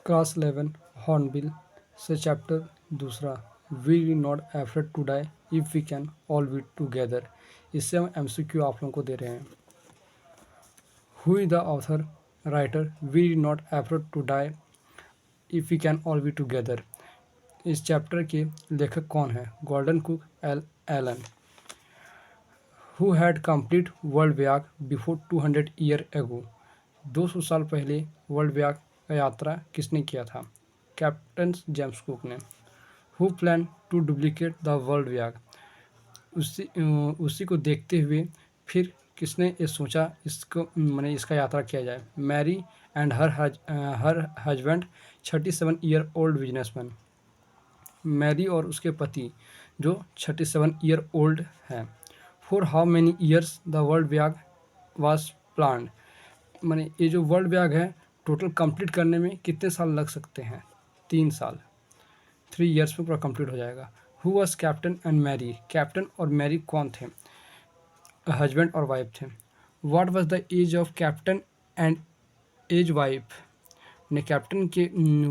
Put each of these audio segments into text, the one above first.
Class 11 hornbill से chapter दूसरा we not afraid to die if we can all be together. इससे हम MCQ आप लोगों को दे रहे हैं। Who is the author writer we not afraid to die if we can all be together. इस चैप्टर के लेखक कौन है? Gordon Cook Allen. Who had complete world voyage before 200 year ago. 200 साल पहले वर्ल्ड व्याग का यात्रा किसने किया था? कैप्टन जेम्स कुक ने। Who plan to duplicate the world voyage. उसी को देखते हुए फिर किसने ये सोचा इसको मैंने इसका यात्रा किया जाए? Mary and her husband 37 year old businessman. Mary और उसके पति जो 37 ईयर ओल्ड हैं। For how many years the world voyage was planned. मैंने ये जो वर्ल्ड व्याग है टोटल कंप्लीट करने में कितने साल लग सकते हैं? 3 साल। 3 ईयर्स में पूरा कंप्लीट हो जाएगा। Who was captain and Mary. Captain और मैरी कौन थे? हस्बैंड और वाइफ थे। What was the age of captain and age wife. ने कैप्टन के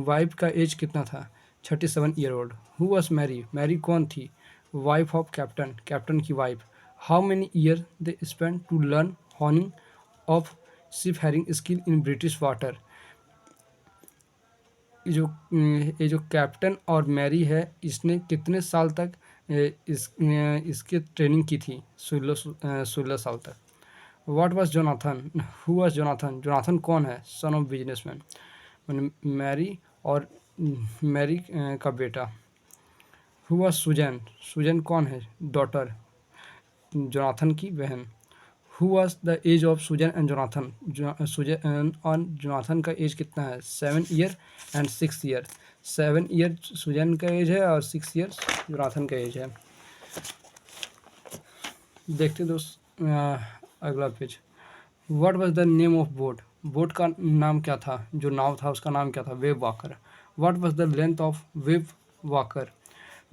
वाइफ का एज कितना था? 37 year old. Who was Mary. Mary कौन थी? वाइफ ऑफ कैप्टन, कैप्टन की wife. How many year they spend to learn horning of ship herring skill in British water. ये जो कैप्टन और मैरी है इसने कितने साल तक इसकी ट्रेनिंग की थी? 16 साल तक। What was Jonathan. Who was Jonathan. Jonathan कौन है? Son of businessman. मैंने मैरी और मैरी का बेटा। Who was Suzanne. सुजैन कौन है? डॉटर, जोनाथन की बहन। Who was the age of Susan and Jonathan. Susan और जोनाथन का एज कितना है? 7 year and 6 year. 7 year Susan का एज है और 6 ईयर जोनाथन का एज है। देखते दोस्त अगला page. What was the name of boat. Boat का नाम क्या था? जो नाव था उसका नाम क्या था? Wave walker. What was the length of wave walker.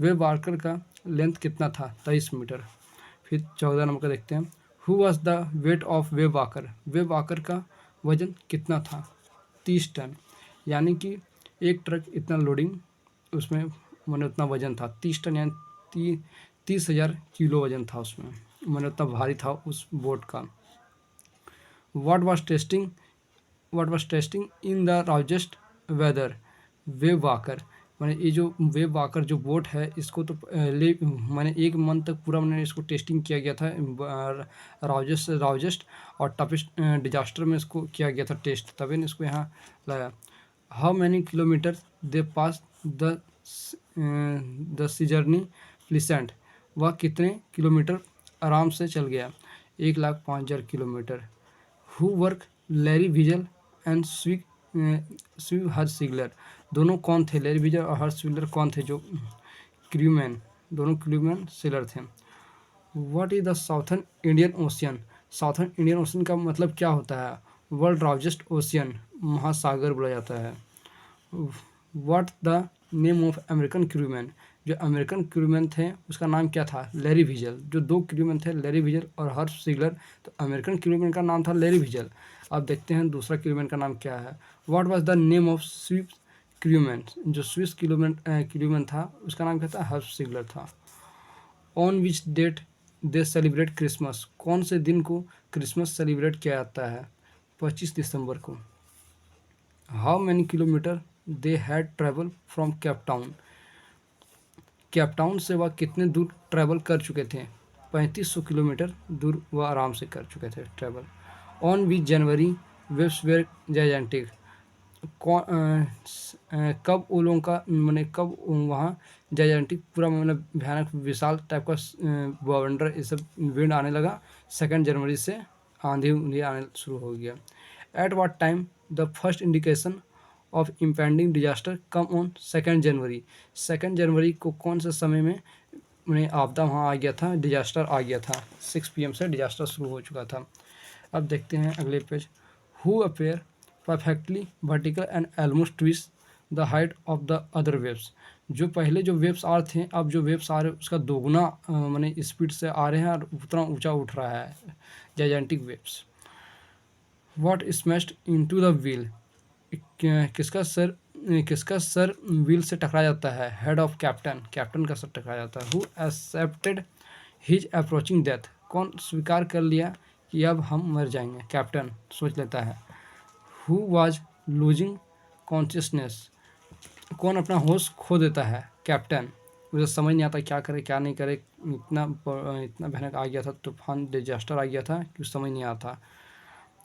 Wave walker का लेंथ कितना था? 23 मीटर। फिर 14 नंबर का देखते हैं। Who was the weight of wave walker. Wave walker का वजन कितना था? 30 टन। यानी कि एक ट्रक इतना लोडिंग उसमें मैंने उतना वजन था 30 टन, यानी 30,000 किलो वजन था उसमें। मैंने उतना भारी था उस बोट का। What was testing in the roughest weather. Wave walker. मैंने ये जो वेव वाकर जो बोट है इसको तो पहले मैंने 1 मंथ तक पूरा मैंने इसको टेस्टिंग किया गया था राउजेस्ट और टफेस्ट डिजास्टर में इसको किया गया था टेस्ट, तभी ने इसको यहाँ लाया। How many kilometre they pass the sea journey pleasant. वह कितने किलोमीटर आराम से चल गया? 1,05,000 kilometre. Who work Larry Vigil and स्वीव हर सिगलर। दोनों कौन थे? लैरी विजल और हर सिगलर कौन थे? जो क्रूमैन, दोनों क्रूमैन सेलर थे। What is the southern Indian ocean. Southern Indian ocean का मतलब क्या होता है? वर्ल्ड लार्जेस्ट ओशियन, महासागर बोला जाता है। What the name of American crewman. जो अमेरिकन क्रूमैन थे उसका नाम क्या था? Larry Vigil. जो 2 क्रूमैन थे लैरी विजल और हर्ष सिगलर, तो अमेरिकन क्रूमैन का नाम था लैरी विजल। अब देखते हैं दूसरा क्रूमैन का नाम क्या है। What was the name of Swiss crewman. जो स्विस क्रूमैन था उसका नाम क्या था? हर्ष सिगलर था। On which date they celebrate Christmas. कौन से दिन को क्रिसमस सेलिब्रेट किया जाता है? 25 दिसंबर को। How many kilometre they had travel from Cape Town. Cape Town से वह कितने दूर ट्रैवल कर चुके थे? 3500 किलोमीटर दूर वह आराम से कर चुके थे travel. On which January waves were gigantic. कब वो लोगों का मैंने कब वहाँ जाइजेंटिक पूरा मतलब भयानक विशाल टाइप का बवंडर ये सब विंड आने लगा? 2 जनवरी से आंधी उंधी आने शुरू हो गया। At what time the first indication of impending disaster come on 2 January. 2 जनवरी को कौन से समय में आपदा वहाँ आ गया था, डिजास्टर आ गया था? 6 PM से डिजास्टर शुरू हो चुका था। अब देखते हैं अगले page. Who appear perfectly vertical and almost twist the height of the other waves. जो पहले जो वेव्स आ रहे थे अब जो वेव्स आ रहे हैं उसका दोगुना मैंने स्पीड से आ रहे हैं और उतना ऊंचा उठ रहा है gigantic waves. What smashed into the wheel. किसका सर किसका सर व्हील से टकरा जाता है? हेड ऑफ कैप्टन, कैप्टन का सर टकरा जाता है। Who accepted his approaching death, कौन स्वीकार कर लिया कि अब हम मर जाएंगे? कैप्टन सोच लेता है। हु वाज लूजिंग कॉन्शियसनेस, कौन अपना होश खो देता है? कैप्टन, मुझे समझ नहीं आता क्या करे क्या नहीं करे, इतना भयानक आ गया था, तूफान डिजास्टर आ गया था कि समझ नहीं आता।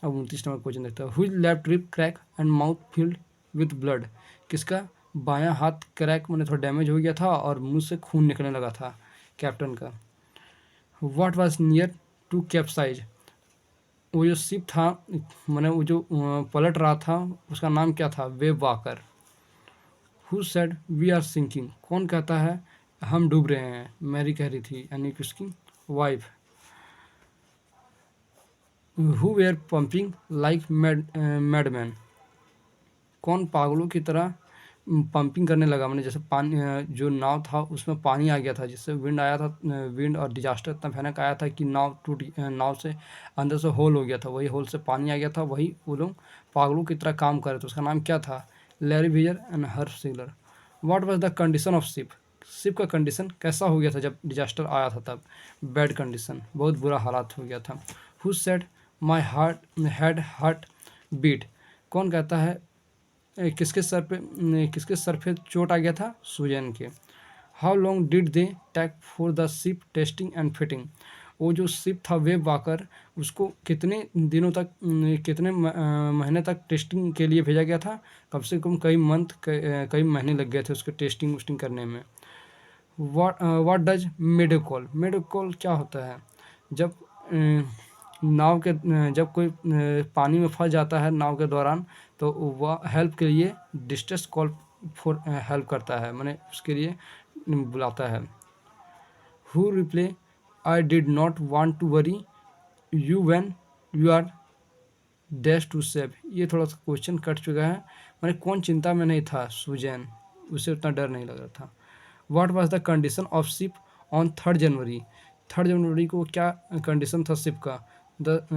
अब 29 नंबर क्वेश्चन देखते हैं। Who left rib crack and mouth filled with blood, किसका बायां हाथ क्रैक मैंने थोड़ा डैमेज हो गया था और मुंह से खून निकलने लगा था? कैप्टन का। What was near to capsize, वो जो शिप था मैंने वो जो पलट रहा था उसका नाम क्या था? Wave Walker. Who said we are sinking, कौन कहता है हम डूब रहे हैं? मैरी कह रही थी, यानी कि उसकी wife. Who were pumping like madman, कौन पागलों की तरह पंपिंग करने लगा? मैंने जैसे पानी जो नाव था उसमें पानी आ गया था, जिससे विंड आया था, विंड और डिजास्टर इतना भयानक आया था कि नाव टूट, नाव से अंदर से होल हो गया था, वही होल से पानी आ गया था, वही वो लोग पागलों की तरह काम कर रहे थे। उसका नाम क्या था? Larry Vigil and Herb Seigler. What was the condition of ship, ship का कंडीशन कैसा हो गया था जब डिजास्टर आया था? तब बैड कंडीशन, बहुत बुरा हालात हो गया था। Who said my heart had heart beat, कौन कहता है किसके सर पे चोट आ गया था? सुजैन के। How long did they take for the ship testing and fitting, वो जो शिप था वेब वाकर उसको कितने दिनों तक कितने महीने तक टेस्टिंग के लिए भेजा गया था? कम से कम कई मंथ कई महीने लग गए थे उसके टेस्टिंग वुस्टिंग करने में। व्हाट डज मेडोकॉल, मेडोकॉल क्या होता है? जब नाव के जब कोई पानी में फंस जाता है नाव के दौरान, तो वह हेल्प के लिए डिस्ट्रेस कॉल फॉर हेल्प करता है, मैंने उसके लिए बुलाता है। Who replay I did not want to worry you when you are dash to save, ये थोड़ा सा क्वेश्चन कट चुका है। मैंने कौन चिंता में नहीं था? सुजैन, उसे उतना डर नहीं लग रहा था। What was the condition of ship on 3 जनवरी, 3 जनवरी को क्या कंडीशन था शिप का? The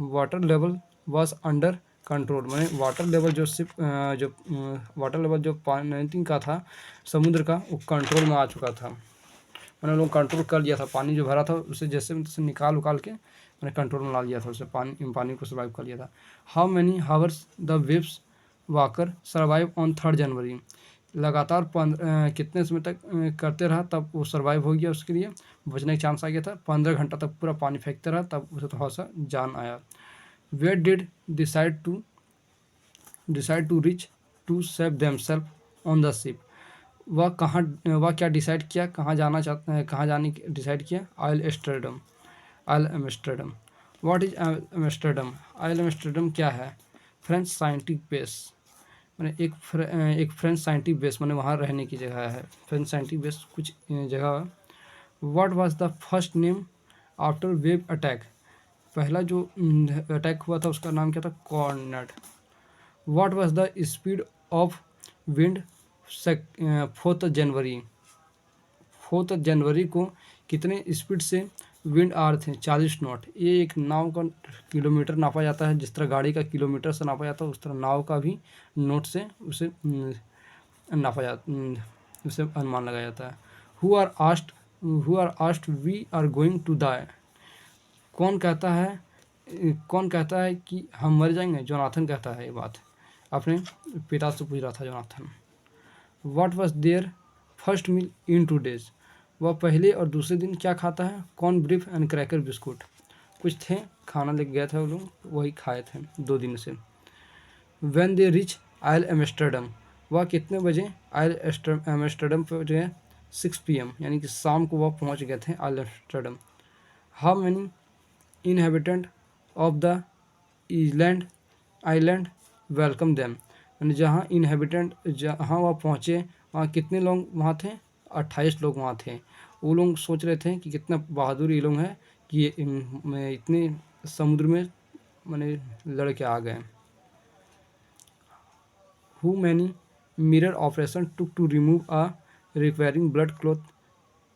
water level was under control, मैंने वाटर लेवल जो शिप जो वाटर लेवल जो पानी का था समुद्र का, वो कंट्रोल में आ चुका था। मैंने लोग कंट्रोल कर लिया था, पानी जो भरा था उसे जैसे तैसे निकाल उकाल के मैंने कंट्रोल में ला लिया था, उसे पानी को सर्वाइव कर लिया था। How many hours the waves walker survive on 3 जनवरी, लगातार कितने समय तक करते रहा तब वो सर्वाइव हो गया, उसके लिए बचने का चांस आ गया था। 15 घंटा तक पूरा पानी फेंकते रहा तब उसे थोड़ा सा जान आया। Where did decide to reach to save themself on the ship, वह क्या डिसाइड किया, कहाँ जाना चाहते हैं, कहाँ जाने की डिसाइड किया? Isle Amsterdam. What is Amsterdam, isle Amsterdam क्या है? फ्रेंच साइंटिफिक बेस, मैंने एक फ्रेंच साइंटिफिक बेस मैंने वहाँ रहने की जगह है, फ्रेंच साइंटिफिक बेस कुछ जगह। What was the first name after wave attack, पहला जो अटैक हुआ था उसका नाम क्या था? Cornet. What was the speed of wind 4 January, 4 जनवरी को कितने स्पीड से विंड आ रहे थे? 40 नॉट। ये एक नाव का किलोमीटर नापा जाता है, जिस तरह गाड़ी का किलोमीटर से नापा जाता है उस तरह नाव का भी नोट से उसे नापा जाता, उसे अनुमान लगाया जाता है। Who are asked we are going to die, कौन कहता है कि हम मर जाएंगे? जोनाथन कहता है ये बात, अपने पिता से पूछ रहा था Jonathan. What was their first meal in 2 days, वह पहले और दूसरे दिन क्या खाता है? कॉर्न ब्रीफ एंड क्रैकर बिस्कुट, कुछ थे खाना लेके गए थे वो लोग, वही खाए थे 2 दिन से। When they reach isle Amsterdam, वह कितने बजे आइल एम्स्टर्डम पहुँचे? 6 PM, यानी कि शाम को वह पहुँच गए थे isle Amsterdam. How many inhabitant of the island welcome them, यानी जहाँ वह पहुँचे वहाँ कितने लोग वहाँ थे? 28 लोग वहाँ थे। वो लोग सोच रहे थे कि कितना बहादुर ये लोग हैं कि ये इतने समुद्र में मैंने लड़के आ गए। How many mirror operation took to remove a requiring blood cloth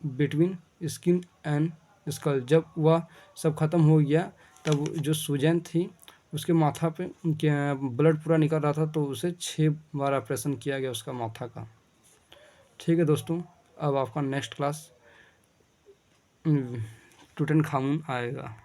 between skin and skull, जब वह सब ख़त्म हो गया तब जो सूजन थी उसके माथा पे क्या ब्लड पूरा निकल रहा था, तो उसे 6 बार ऑपरेशन किया गया उसका माथा का। ठीक है दोस्तों, अब आपका नेक्स्ट क्लास टूटनखामुन आएगा।